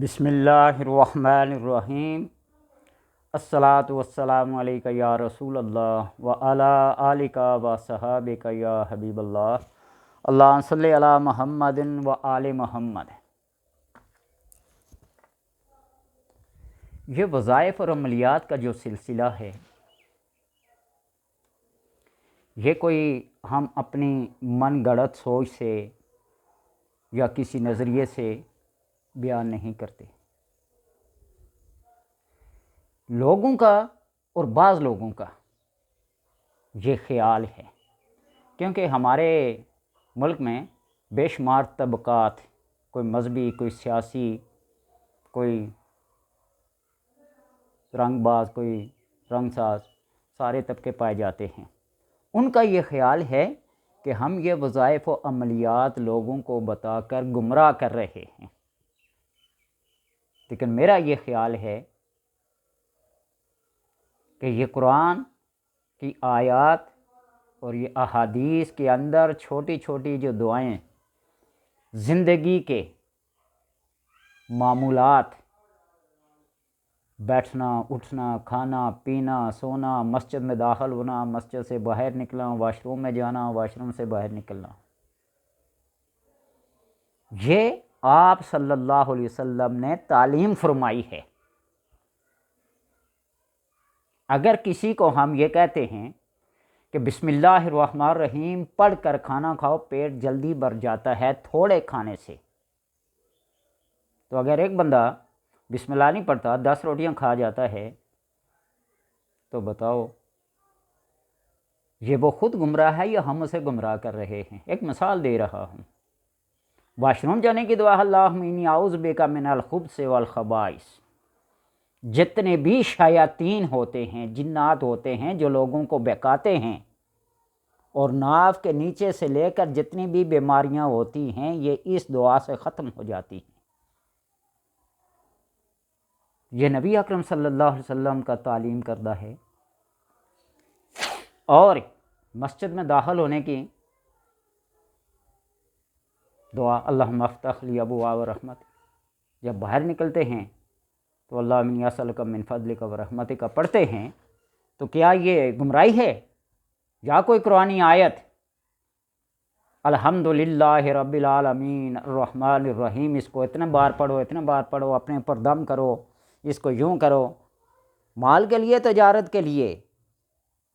بسم اللہ الرحمن الرحیم۔ الصلاۃ والسلام علیکہ یا رسول اللہ وعلی آلک و صحابک یا حبیب اللہ، اللہم صلی علی محمد و آل محمد۔ یہ وظائف اور عملیات کا جو سلسلہ ہے، یہ کوئی ہم اپنی من گڑت سوچ سے یا کسی نظریے سے بیان نہیں کرتے۔ لوگوں کا اور بعض لوگوں کا یہ خیال ہے، کیونکہ ہمارے ملک میں بے شمار طبقات، کوئی مذہبی، کوئی سیاسی، کوئی رنگ باز، کوئی رنگ ساز، سارے طبقے پائے جاتے ہیں۔ ان کا یہ خیال ہے کہ ہم یہ وظائف و عملیات لوگوں کو بتا کر گمراہ کر رہے ہیں، لیکن میرا یہ خیال ہے کہ یہ قرآن کی آیات اور یہ احادیث کے اندر چھوٹی چھوٹی جو دعائیں زندگی کے معمولات، بیٹھنا، اٹھنا، کھانا، پینا، سونا، مسجد میں داخل ہونا، مسجد سے باہر نکلنا، واش روم میں جانا، واش روم سے باہر نکلنا، یہ آپ صلی اللہ علیہ وسلم نے تعلیم فرمائی ہے۔ اگر کسی کو ہم یہ کہتے ہیں کہ بسم اللہ الرحمن الرحیم پڑھ کر کھانا کھاؤ، پیٹ جلدی بھر جاتا ہے تھوڑے کھانے سے، تو اگر ایک بندہ بسم اللہ نہیں پڑھتا، 10 روٹیاں کھا جاتا ہے، تو بتاؤ یہ وہ خود گمراہ ہے یا ہم اسے گمراہ کر رہے ہیں؟ ایک مثال دے رہا ہوں۔ واش روم جانے کی دعا، اللہم انی اعوذ بک من الخبث والخبائث۔ جتنے بھی شیاطین ہوتے ہیں، جنات ہوتے ہیں جو لوگوں کو بہکاتے ہیں، اور ناف کے نیچے سے لے کر جتنی بھی بیماریاں ہوتی ہیں، یہ اس دعا سے ختم ہو جاتی ہیں۔ یہ نبی اکرم صلی اللہ علیہ وسلم کا تعلیم کردہ ہے۔ اور مسجد میں داخل ہونے کی دعا، اللہم افتح لی ابواب رحمت۔ جب باہر نکلتے ہیں تو اللہم انی اسألک من فضلک و رحمتک پڑھتے ہیں، تو کیا یہ گمراہی ہے یا کوئی قرآنی آیت؟ الحمدللہ رب العالمین الرحمن الرحیم، اس کو اتنے بار پڑھو، اتنے بار پڑھو، اپنے پر دم کرو، اس کو یوں کرو۔ مال کے لیے، تجارت کے لیے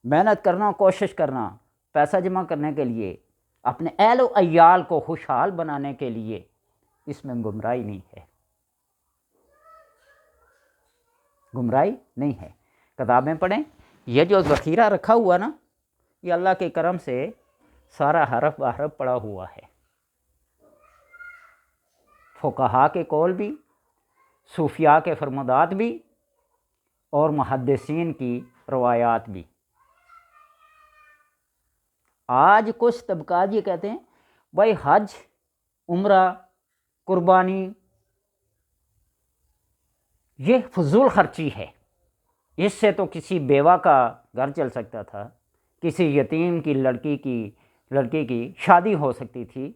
محنت کرنا، کوشش کرنا، پیسہ جمع کرنے کے لیے، اپنے اہل و عیال کو خوشحال بنانے کے لیے، اس میں گمراہی نہیں ہے، گمراہی نہیں ہے۔ کتابیں پڑھیں، یہ جو ذخیرہ رکھا ہوا نا، یہ اللہ کے کرم سے سارا حرف بحرف پڑا ہوا ہے۔ فقہاء کے قول بھی، صوفیاء کے فرمودات بھی، اور محدثین کی روایات بھی۔ آج کچھ طبقات یہ کہتے ہیں بھائی حج، عمرہ، قربانی یہ فضول خرچی ہے، اس سے تو کسی بیوہ کا گھر چل سکتا تھا، کسی یتیم کی لڑکی کی شادی ہو سکتی تھی،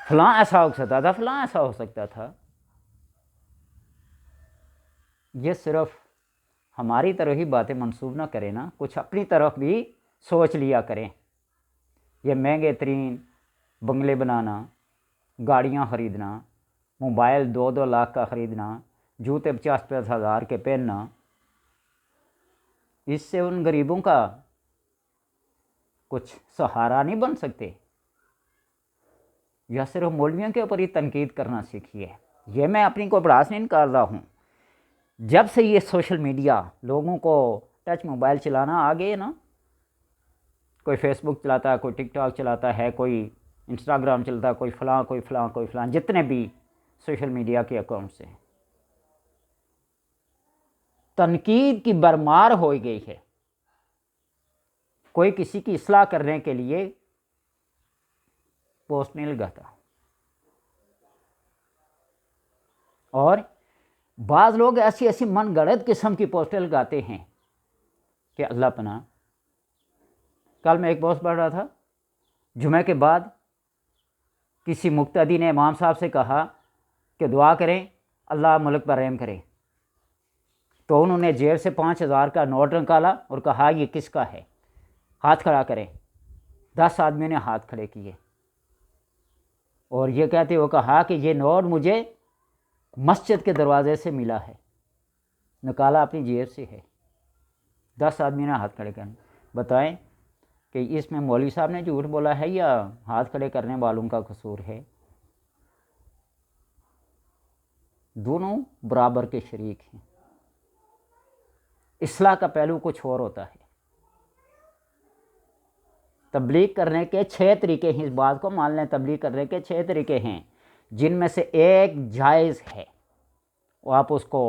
فلاں ایسا ہو سکتا تھا، فلاں ایسا ہو سکتا تھا۔ یہ صرف ہماری طرح ہی باتیں منسوب نہ کریں نا، کچھ اپنی طرف بھی سوچ لیا کریں۔ یہ مہنگے ترین بنگلے بنانا، گاڑیاں خریدنا، موبائل 2-2 لاکھ کا خریدنا، جوتے 50-50 ہزار کے پہننا، اس سے ان غریبوں کا کچھ سہارا نہیں بن سکتے؟ یا صرف مولویوں کے اوپر ہی تنقید کرنا سیکھیے؟ یہ میں اپنی کو بڑاس نہیں نکال رہا ہوں۔ جب سے یہ سوشل میڈیا، لوگوں کو ٹچ موبائل چلانا آ گئے نا، کوئی فیس بک چلاتا ہے، کوئی ٹک ٹاک چلاتا ہے، کوئی انسٹاگرام چلتا ہے، کوئی فلاں کوئی فلاں کوئی فلاں، جتنے بھی سوشل میڈیا کے اکاؤنٹس ہیں، تنقید کی برمار ہو گئی ہے۔ کوئی کسی کی اصلاح کرنے کے لیے پوسٹ نہیں لگاتا، اور بعض لوگ ایسی من گڑت قسم کی پوسٹیں لگاتے ہیں کہ اللہ پناہ۔ کل میں ایک پوسٹ پڑھ رہا تھا، جمعہ کے بعد کسی مقتدی نے امام صاحب سے کہا کہ دعا کریں اللہ ملک پر رحم کرے۔ تو انہوں نے جیب سے 5,000 کا نوٹ نکالا اور کہا یہ کس کا ہے، ہاتھ کھڑا کریں۔ 10 آدمیوں نے ہاتھ کھڑے کیے اور یہ کہتے وہ کہا کہ یہ نوٹ مجھے مسجد کے دروازے سے ملا ہے، نکالا اپنی جیب سے ہے۔ 10 آدمیوں نے ہاتھ کھڑے کرنے۔ بتائیں کہ اس میں مولوی صاحب نے جھوٹ بولا ہے یا ہاتھ کھڑے کرنے والوں کا قصور ہے؟ دونوں برابر کے شریک ہیں۔ اصلاح کا پہلو کچھ اور ہوتا ہے۔ تبلیغ کرنے کے 6 طریقے ہیں، اس بات کو مان لیں، تبلیغ کرنے کے 6 طریقے ہیں، جن میں سے ایک جائز ہے، وہ آپ اس کو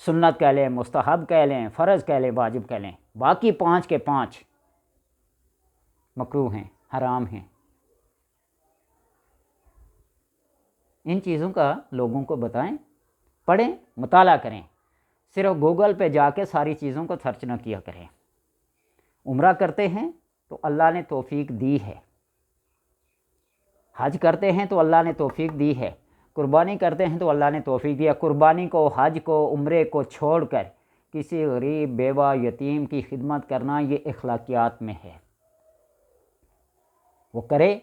سنت کہہ لیں، مستحب کہہ لیں، فرض کہہ لیں، واجب کہہ لیں، باقی 5 کے 5 مکروہ ہیں، حرام ہیں۔ ان چیزوں کا لوگوں کو بتائیں، پڑھیں، مطالعہ کریں، صرف گوگل پہ جا کے ساری چیزوں کو سرچ نہ کیا کریں۔ عمرہ کرتے ہیں تو اللہ نے توفیق دی ہے، حج کرتے ہیں تو اللہ نے توفیق دی ہے، قربانی کرتے ہیں تو اللہ نے توفیق دیا۔ قربانی کو، حج کو، عمرے کو چھوڑ کر کسی غریب، بیوہ، یتیم کی خدمت کرنا یہ اخلاقیات میں ہے۔ وہ کرے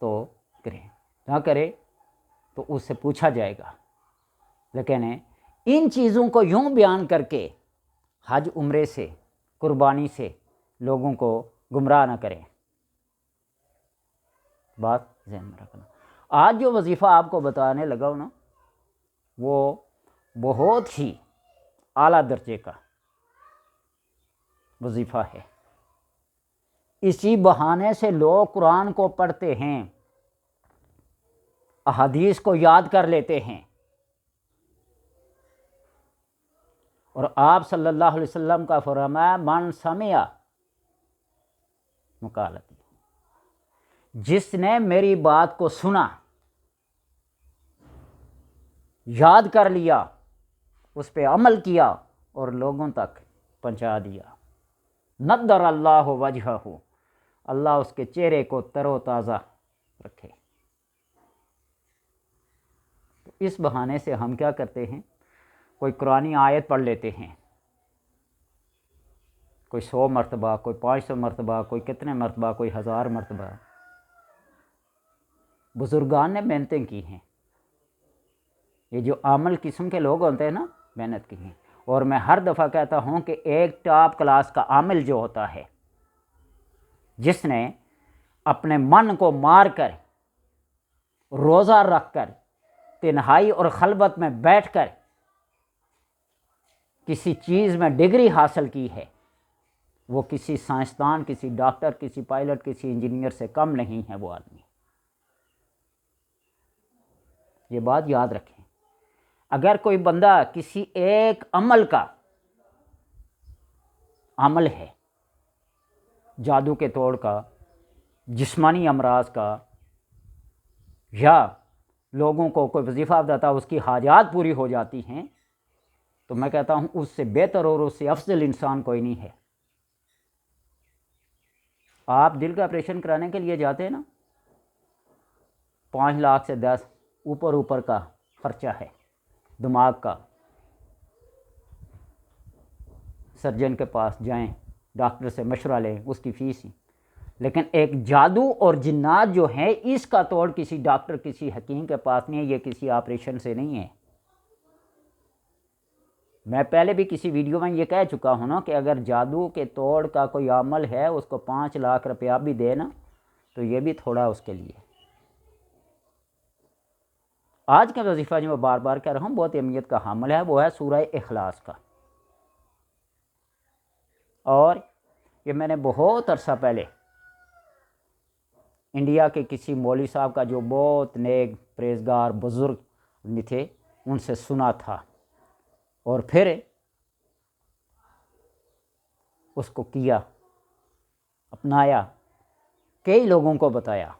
تو کرے، نہ کرے تو اس سے پوچھا جائے گا۔ لیکن ان چیزوں کو یوں بیان کر کے حج عمرے سے، قربانی سے لوگوں کو گمراہ نہ کریں۔ بات ذہن میں رکھنا۔ آج جو وظیفہ آپ کو بتانے لگا ہوں نا، وہ بہت ہی اعلیٰ درجے کا وظیفہ ہے۔ اسی بہانے سے لوگ قرآن کو پڑھتے ہیں، احادیث کو یاد کر لیتے ہیں، اور آپ صلی اللہ علیہ وسلم کا فرمایا من سمع مقالتی، جس نے میری بات کو سنا، یاد کر لیا، اس پہ عمل کیا اور لوگوں تک پہنچا دیا، نضر اللہ وجہہ، اللہ اس کے چہرے کو تر و تازہ رکھے۔ تو اس بہانے سے ہم کیا کرتے ہیں، کوئی قرآنی آیت پڑھ لیتے ہیں، کوئی 100 مرتبہ، کوئی 500 مرتبہ، کوئی کتنے مرتبہ، کوئی 1000 مرتبہ۔ بزرگان نے محنتیں کی ہیں، یہ جو عامل قسم کے لوگ ہوتے ہیں نا، محنت کی ہیں۔ اور میں ہر دفعہ کہتا ہوں کہ ایک ٹاپ کلاس کا عامل جو ہوتا ہے، جس نے اپنے من کو مار کر، روزہ رکھ کر، تنہائی اور خلوت میں بیٹھ کر کسی چیز میں ڈگری حاصل کی ہے، وہ کسی سائنسدان، کسی ڈاکٹر، کسی پائلٹ، کسی انجینئر سے کم نہیں ہے وہ آدمی۔ یہ بات یاد رکھیں۔ اگر کوئی بندہ کسی ایک عمل کا عمل ہے، جادو کے توڑ کا، جسمانی امراض کا، یا لوگوں کو کوئی وظیفہ بتاتا اس کی حاجات پوری ہو جاتی ہیں، تو میں کہتا ہوں اس سے بہتر اور اس سے افضل انسان کوئی نہیں ہے۔ آپ دل کا آپریشن کرانے کے لیے جاتے ہیں نا، 5 لاکھ سے 10 اوپر کا خرچہ ہے دماغ کا۔ سرجن کے پاس جائیں، ڈاکٹر سے مشورہ لیں، اس کی فیس ہی۔ لیکن ایک جادو اور جنات جو ہیں، اس کا توڑ کسی ڈاکٹر، کسی حکیم کے پاس نہیں ہے، یہ کسی آپریشن سے نہیں ہے۔ میں پہلے بھی کسی ویڈیو میں یہ کہہ چکا ہوں نا کہ اگر جادو کے توڑ کا کوئی عمل ہے، اس کو 5 لاکھ روپیہ بھی دے نا، تو یہ بھی تھوڑا اس کے لیے۔ آج کا وظیفہ جو میں بار بار کہہ رہا ہوں بہت اہمیت کا حامل ہے، وہ ہے سورہ اخلاص کا۔ اور یہ میں نے بہت عرصہ پہلے انڈیا کے کسی مولوی صاحب کا جو بہت نیک، پرہیزگار، بزرگ آدمی تھے، ان سے سنا تھا، اور پھر اس کو کیا، اپنایا، کئی لوگوں کو بتایا،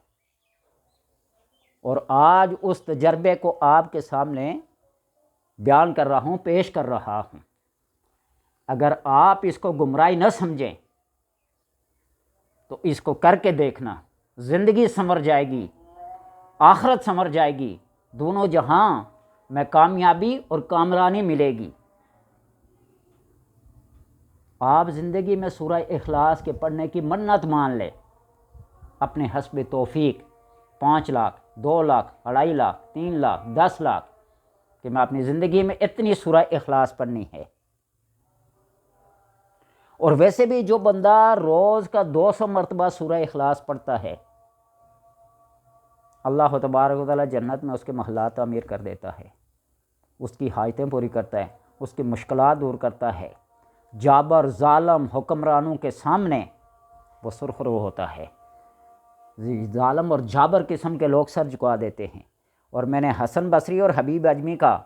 اور آج اس تجربے کو آپ کے سامنے بیان کر رہا ہوں، پیش کر رہا ہوں۔ اگر آپ اس کو گمراہی نہ سمجھیں تو اس کو کر کے دیکھنا، زندگی سنور جائے گی، آخرت سنور جائے گی، دونوں جہاں میں کامیابی اور کامرانی ملے گی۔ آپ زندگی میں سورہ اخلاص کے پڑھنے کی منت مان لیں اپنے حسب توفیق، 5 لاکھ، 2 لاکھ، 2.5 لاکھ، 3 لاکھ، 10 لاکھ، کہ میں اپنی زندگی میں اتنی سورہ اخلاص پڑھنی ہے۔ اور ویسے بھی جو بندہ روز کا 200 مرتبہ سورہ اخلاص پڑھتا ہے، اللہ تبارک و تعالیٰ جنت میں اس کے محلات تعمیر کر دیتا ہے، اس کی حاجتیں پوری کرتا ہے، اس کی مشکلات دور کرتا ہے، جابر ظالم حکمرانوں کے سامنے وہ سرخرو ہوتا ہے۔ ظالم اور جابر قسم کے لوگ سر جھکا دیتے ہیں۔ اور میں نے حسن بصری اور حبیب اجمی کا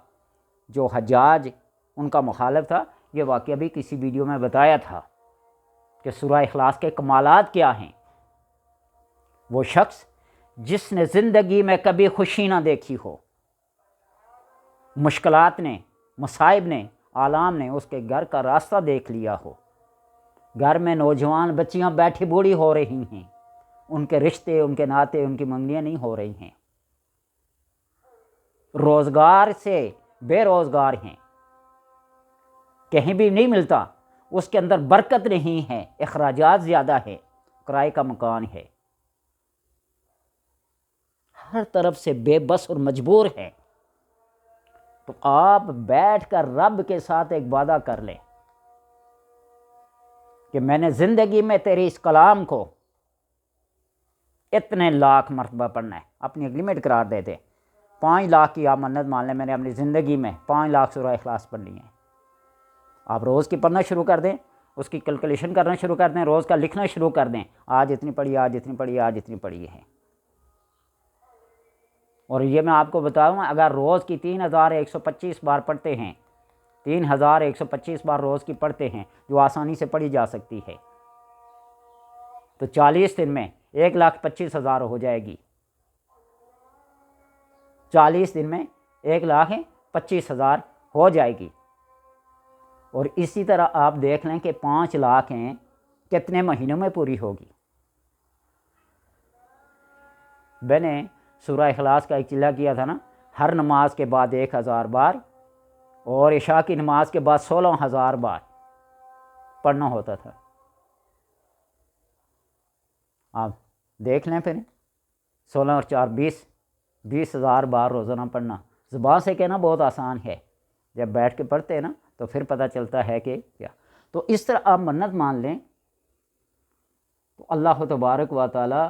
جو حجاج ان کا مخالف تھا، یہ واقعہ بھی کسی ویڈیو میں بتایا تھا کہ سورہ اخلاص کے کمالات کیا ہیں۔ وہ شخص جس نے زندگی میں کبھی خوشی نہ دیکھی ہو، مشکلات نے، مصائب نے، آلام نے اس کے گھر کا راستہ دیکھ لیا ہو، گھر میں نوجوان بچیاں بیٹھی بوڑھی ہو رہی ہیں، ان کے رشتے، ان کے ناطے، ان کی منگنیاں نہیں ہو رہی ہیں، روزگار سے بے روزگار ہیں، کہیں بھی نہیں ملتا، اس کے اندر برکت نہیں ہے، اخراجات زیادہ ہے، کرائے کا مکان ہے، ہر طرف سے بے بس اور مجبور ہے، تو آپ بیٹھ کر رب کے ساتھ ایک وعدہ کر لیں کہ میں نے زندگی میں تیرے اس کلام کو اتنے لاکھ مرتبہ پڑھنا ہے۔ اپنی ایک لمٹ قرار دے دیں، 5 لاکھ کی آپ منت مان لیں، میں نے اپنی زندگی میں 5 لاکھ سورہ اخلاص پڑھنی ہے۔ آپ روز کی پڑھنا شروع کر دیں، اس کی کیلکولیشن کرنا شروع کر دیں، روز کا لکھنا شروع کر دیں، آج اتنی پڑھی، آج اتنی پڑھی، آج اتنی پڑھی ہے۔ اور یہ میں آپ کو بتاؤں، اگر روز کی 3125 بار پڑھتے ہیں، 3125 بار روز کی پڑھتے ہیں، جو آسانی سے پڑھی جا سکتی ہے، تو 40 دن میں 1,25,000 ہو جائے گی۔ 40 دن میں 1,25,000 ہو جائے گی۔ اور اسی طرح آپ دیکھ لیں کہ 5 لاکھ ہیں، کتنے مہینوں میں پوری ہوگی۔ میں نے سورہ اخلاص کا ایک چلہ کیا تھا نا، ہر نماز کے بعد 1,000 بار اور عشاء کی نماز کے بعد 16,000 بار پڑھنا ہوتا تھا۔ آپ دیکھ لیں پھر، 16 اور 4 20,000 بار روزانہ پڑھنا۔ زبان سے کہنا بہت آسان ہے، جب بیٹھ کے پڑھتے ہیں نا تو پھر پتہ چلتا ہے کہ کیا۔ تو اس طرح آپ منت مان لیں تو اللہ تبارک و تعالیٰ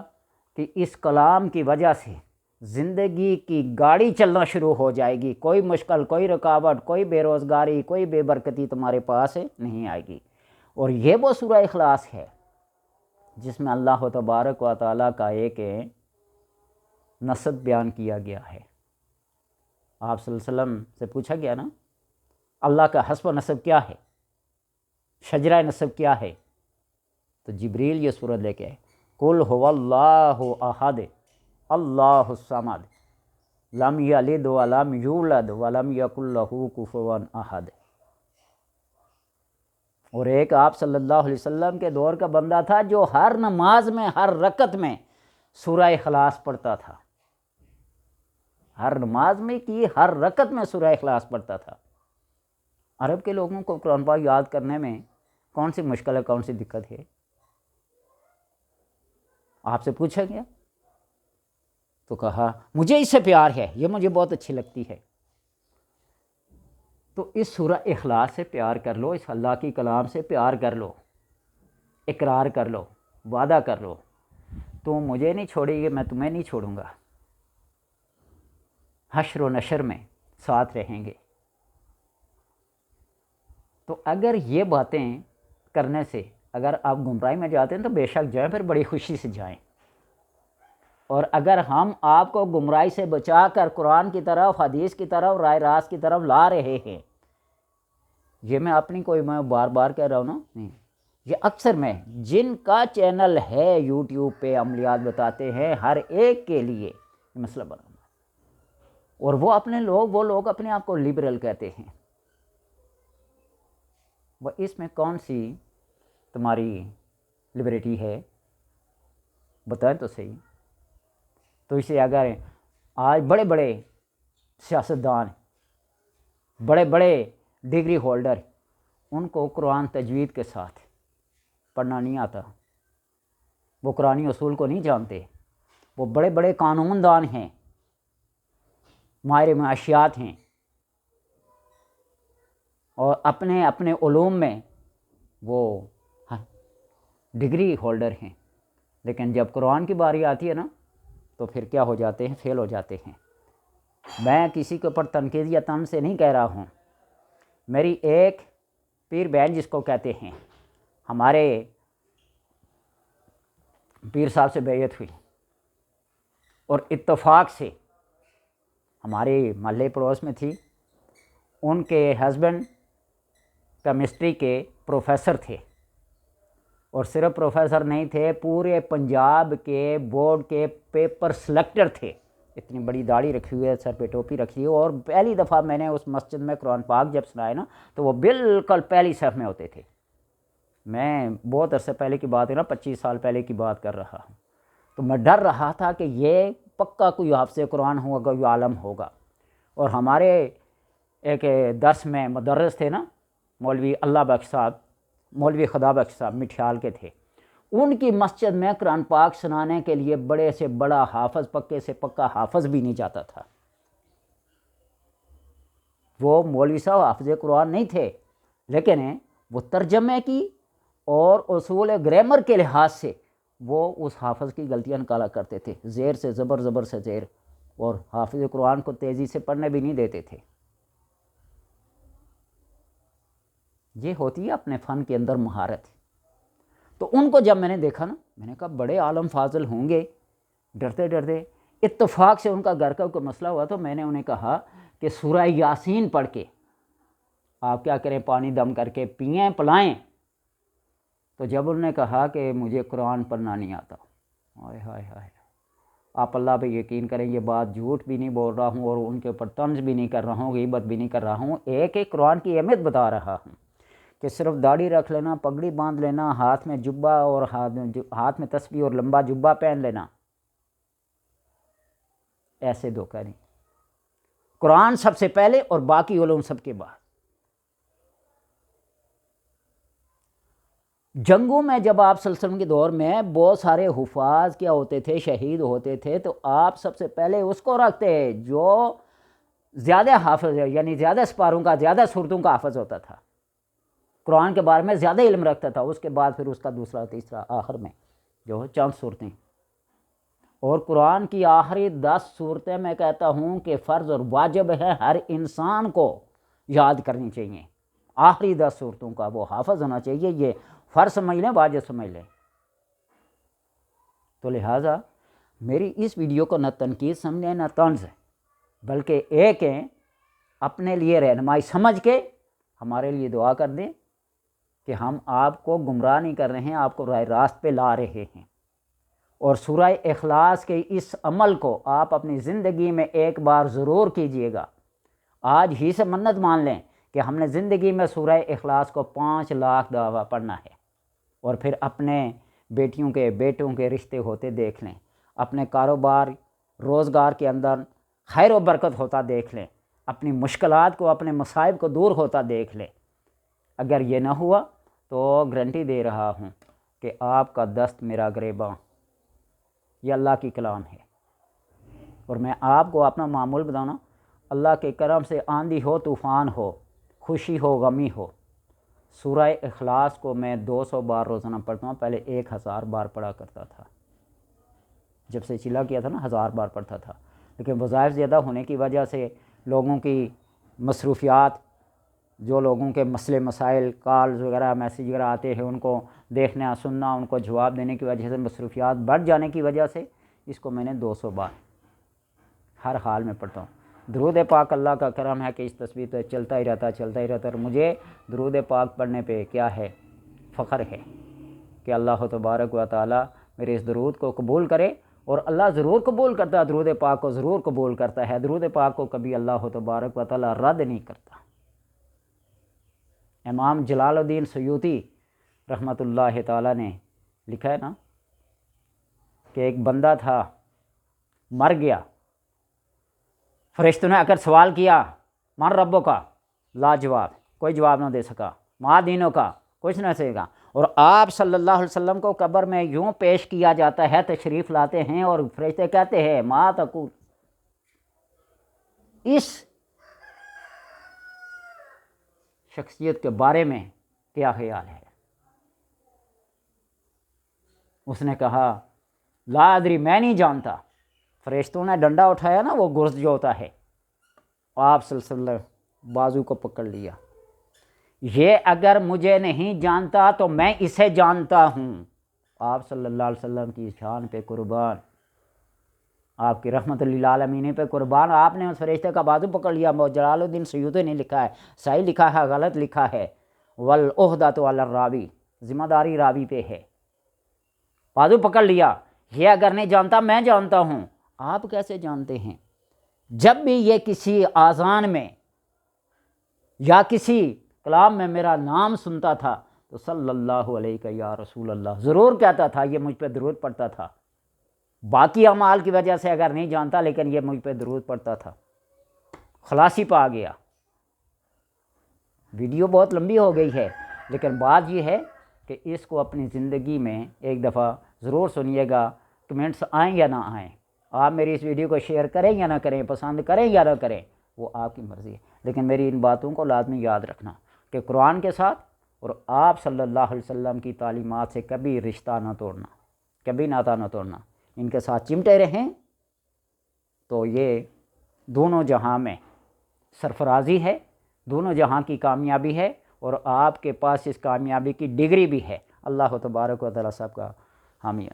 کی اس کلام کی وجہ سے زندگی کی گاڑی چلنا شروع ہو جائے گی، کوئی مشکل، کوئی رکاوٹ، کوئی بے روزگاری، کوئی بے برکتی تمہارے پاس نہیں آئے گی۔ اور یہ وہ سورہ اخلاص ہے جس میں اللہ تبارک و تعالیٰ کا ایک نسب بیان کیا گیا ہے۔ آپ صلی اللہ علیہ وسلم سے پوچھا گیا نا، اللہ کا حسب و نسب کیا ہے، شجرہ نسب کیا ہے، تو جبریل یہ سورت لے کے آئے، قل هو اللہ احد اللہ الصمد لم یلد ولم یولد ولم یکن لہ کفوا احد۔ اور ایک آپ صلی اللہ علیہ وسلم کے دور کا بندہ تھا جو ہر نماز میں، ہر رکعت میں سورہ اخلاص پڑھتا تھا، ہر نماز میں کی ہر رکعت میں سورہ اخلاص پڑھتا تھا۔ عرب کے لوگوں کو قرآن پاک یاد کرنے میں کون سی مشکل ہے، کون سی دقت ہے؟ آپ سے پوچھا گیا تو کہا مجھے اس سے پیار ہے، یہ مجھے بہت اچھی لگتی ہے۔ تو اس سورہ اخلاص سے پیار کر لو، اس اللہ کی کلام سے پیار کر لو، اقرار کر لو، وعدہ کر لو، تم مجھے نہیں چھوڑے گی، میں تمہیں نہیں چھوڑوں گا، حشر و نشر میں ساتھ رہیں گے۔ تو اگر یہ باتیں کرنے سے اگر آپ گمراہی میں جاتے ہیں تو بے شک جائیں، پھر بڑی خوشی سے جائیں۔ اور اگر ہم آپ کو گمراہی سے بچا کر قرآن کی طرف، حدیث کی طرف، رائے راست کی طرف لا رہے ہیں، یہ میں اپنی کوئی میں بار بار کہہ رہا ہوں نا، نہیں، یہ اکثر میں جن کا چینل ہے یوٹیوب پہ عملیات بتاتے ہیں، ہر ایک کے لیے یہ مسئلہ بنا ہوا ہے۔ اور وہ لوگ اپنے آپ کو لبرل کہتے ہیں۔ وہ اس میں کون سی تمہاری لبرٹی ہے؟ بتائیں تو صحیح۔ تو اسے اگر آج بڑے بڑے سیاستدان، بڑے بڑے ڈگری ہولڈر، ان کو قرآن تجوید کے ساتھ پڑھنا نہیں آتا، وہ قرآنی اصول کو نہیں جانتے، وہ بڑے بڑے قانون دان ہیں، ماہر معاشیات ہیں، اور اپنے اپنے علوم میں وہ ڈگری ہولڈر ہیں، لیکن جب قرآن کی باری آتی ہے نا تو پھر کیا ہو جاتے ہیں؟ فیل ہو جاتے ہیں۔ میں کسی کے اوپر تنقید یا طنز سے نہیں کہہ رہا ہوں، میری ایک پیر بہن جس کو کہتے ہیں، ہمارے پیر صاحب سے بیعت ہوئی، اور اتفاق سے ہمارے محلے پڑوس میں تھی، ان کے ہسبینڈ کیمسٹری کے پروفیسر تھے، اور صرف پروفیسر نہیں تھے، پورے پنجاب کے بورڈ کے پیپر سلیکٹر تھے، اتنی بڑی داڑھی رکھی ہوئی ہے، سر پہ ٹوپی رکھی ہوئی ہے، اور پہلی دفعہ میں نے اس مسجد میں قرآن پاک جب سنائے نا تو وہ بالکل پہلی صف میں ہوتے تھے۔ میں بہت عرصے پہلے کی بات ہے نا، 25 سال پہلے کی بات کر رہا ہوں، تو میں ڈر رہا تھا کہ یہ پکا کوئی حافظ قرآن ہوگا، کوئی عالم ہوگا۔ اور ہمارے ایک درس میں مدرس تھے نا، مولوی اللہ بخش صاحب، مولوی خدا بخش صاحب مٹھیال کے تھے، ان کی مسجد میں قرآن پاک سنانے کے لیے بڑے سے بڑا حافظ، پکے سے پکا حافظ بھی نہیں جاتا تھا۔ وہ مولوی صاحب حافظ قرآن نہیں تھے، لیکن وہ ترجمے کی اور اصول گرامر کے لحاظ سے وہ اس حافظ کی غلطیاں نکالا کرتے تھے، زیر سے زبر، زبر سے زیر، اور حافظ قرآن کو تیزی سے پڑھنے بھی نہیں دیتے تھے۔ یہ ہوتی ہے اپنے فن کے اندر مہارت۔ تو ان کو جب میں نے دیکھا نا، میں نے کہا بڑے عالم فاضل ہوں گے، ڈرتے ڈرتے اتفاق سے ان کا گھر کا کوئی مسئلہ ہوا تو میں نے انہیں کہا کہ سورہ یاسین پڑھ کے آپ کیا کریں، پانی دم کر کے پئیں، پلائیں۔ تو جب انہوں نے کہا کہ مجھے قرآن پڑھنا نہیں آتا، ہائے ہائے ہائے، آپ اللہ پہ یقین کریں، یہ بات جھوٹ بھی نہیں بول رہا ہوں اور ان کے اوپر طنز بھی نہیں کر رہا ہوں، غیبت بھی نہیں کر رہا ہوں، ایک ایک قرآن کی اہمیت بتا رہا ہوں کہ صرف داڑھی رکھ لینا، پگڑی باندھ لینا، ہاتھ میں جبہ اور ہاتھ میں تسبیح اور لمبا جبہ پہن لینا، ایسے دھوکہ نہیں۔ قرآن سب سے پہلے اور باقی علوم سب کے بعد۔ جنگوں میں جب آپ صلی اللہ علیہ وسلم کے دور میں بہت سارے حفاظ کیا ہوتے تھے، شہید ہوتے تھے، تو آپ سب سے پہلے اس کو رکھتے جو زیادہ حافظ ہے، یعنی زیادہ سپاروں کا، زیادہ صورتوں کا حافظ ہوتا تھا، قرآن کے بارے میں زیادہ علم رکھتا تھا، اس کے بعد پھر اس کا دوسرا تیسرا، آخر میں جو چند صورتیں۔ اور قرآن کی آخری 10 صورتیں میں کہتا ہوں کہ فرض اور واجب ہے ہر انسان کو یاد کرنی چاہیے، آخری 10 صورتوں کا وہ حافظ ہونا چاہیے، یہ فرض سمجھ لیں، واجب سمجھ لیں۔ تو لہٰذا میری اس ویڈیو کو نہ تنقید سمجھیں نہ طنز ہے، بلکہ ایک ہیں اپنے لیے رہنمائی سمجھ کے ہمارے لیے دعا کر دیں کہ ہم آپ کو گمراہ نہیں کر رہے ہیں، آپ کو راہ راست پہ لا رہے ہیں۔ اور سورہ اخلاص کے اس عمل کو آپ اپنی زندگی میں ایک بار ضرور کیجئے گا، آج ہی سے منت مان لیں کہ ہم نے زندگی میں سورہ اخلاص کو 5 لاکھ دفعہ پڑھنا ہے، اور پھر اپنے بیٹیوں کے بیٹوں کے رشتے ہوتے دیکھ لیں، اپنے کاروبار روزگار کے اندر خیر و برکت ہوتا دیکھ لیں، اپنی مشکلات کو، اپنے مصائب کو دور ہوتا دیکھ لیں۔ اگر یہ نہ ہوا تو گارنٹی دے رہا ہوں کہ آپ کا دست میرا گریباں، یہ اللہ کی کلام ہے۔ اور میں آپ کو اپنا معمول بتانا، اللہ کے کرم سے آندھی ہو، طوفان ہو، خوشی ہو، غمی ہو، سورہ اخلاص کو میں 200 بار روزانہ پڑھتا ہوں، پہلے 1000 بار پڑھا کرتا تھا، جب سے چلا کیا تھا نا 1000 بار پڑھتا تھا، لیکن وظائف زیادہ ہونے کی وجہ سے، لوگوں کی مصروفیات، جو لوگوں کے مسئلے مسائل، کالز وغیرہ، میسیج وغیرہ آتے ہیں، ان کو دیکھنا سننا، ان کو جواب دینے کی وجہ سے مصروفیات بڑھ جانے کی وجہ سے اس کو میں نے 200 بار ہر حال میں پڑھتا ہوں۔ درود پاک اللہ کا کرم ہے کہ اس تصویر پہ چلتا ہی رہتا اور مجھے درود پاک پڑھنے پہ کیا ہے، فخر ہے کہ اللہ تبارک و تعالی میرے اس درود کو قبول کرے، اور اللہ ضرور قبول کرتا ہے، درود پاک کو ضرور قبول کرتا ہے، درود پاک کو کبھی اللہ تبارک و تعالی رد نہیں کرتا۔ امام جلال الدین سیوطی رحمۃ اللہ تعالی نے لکھا ہے نا کہ ایک بندہ تھا، مر گیا، فرشتوں نے اگر سوال کیا من ربوں کا، لاجواب، کوئی جواب نہ دے سکا، ما دینوں کا، کچھ نہ سکے گا، اور آپ صلی اللہ علیہ وسلم کو قبر میں یوں پیش کیا جاتا ہے، تشریف لاتے ہیں اور فرشتے کہتے ہیں ما تقول، اس شخصیت کے بارے میں کیا خیال ہے؟ اس نے کہا لا ادری، میں نہیں جانتا۔ فرشتوں نے ڈنڈا اٹھایا نا، وہ گرز جو ہوتا ہے، آپ صلی اللہ علیہ وسلم بازو کو پکڑ لیا، یہ اگر مجھے نہیں جانتا تو میں اسے جانتا ہوں۔ آپ صلی اللہ علیہ وسلم کی شان پہ قربان، آپ کی رحمت للعالمین پہ قربان، آپ نے اس فرشتے کا بازو پکڑ لیا۔ جلال الدین سیوطی نے لکھا ہے، صحیح لکھا ہے غلط لکھا ہے، والعہدۃ علی الراوی، ذمہ داری راوی پہ ہے، بازو پکڑ لیا، یہ اگر نہیں جانتا میں جانتا ہوں۔ آپ کیسے جانتے ہیں؟ جب بھی یہ کسی آذان میں یا کسی کلام میں میرا نام سنتا تھا تو صلی اللہ علیہ یا رسول اللہ ضرور کہتا تھا، یہ مجھ پہ درود پڑتا تھا۔ باقی اعمال کی وجہ سے اگر نہیں جانتا، لیکن یہ مجھ پہ درود پڑتا تھا۔ خلاصی پا گیا۔ ویڈیو بہت لمبی ہو گئی ہے، لیکن بات یہ ہے کہ اس کو اپنی زندگی میں ایک دفعہ ضرور سنیے گا، کمنٹس آئیں یا نہ آئیں، آپ میری اس ویڈیو کو شیئر کریں یا نہ کریں، پسند کریں یا نہ کریں، وہ آپ کی مرضی ہے، لیکن میری ان باتوں کو لازمی یاد رکھنا کہ قرآن کے ساتھ اور آپ صلی اللہ علیہ وسلم کی تعلیمات سے کبھی رشتہ نہ توڑنا، کبھی ناطہ نہ توڑنا، ان کے ساتھ چمٹے رہیں تو یہ دونوں جہاں میں سرفرازی ہے، دونوں جہاں کی کامیابی ہے، اور آپ کے پاس اس کامیابی کی ڈگری بھی ہے۔ اللہ تبارک و تعالیٰ صاحب کا حامی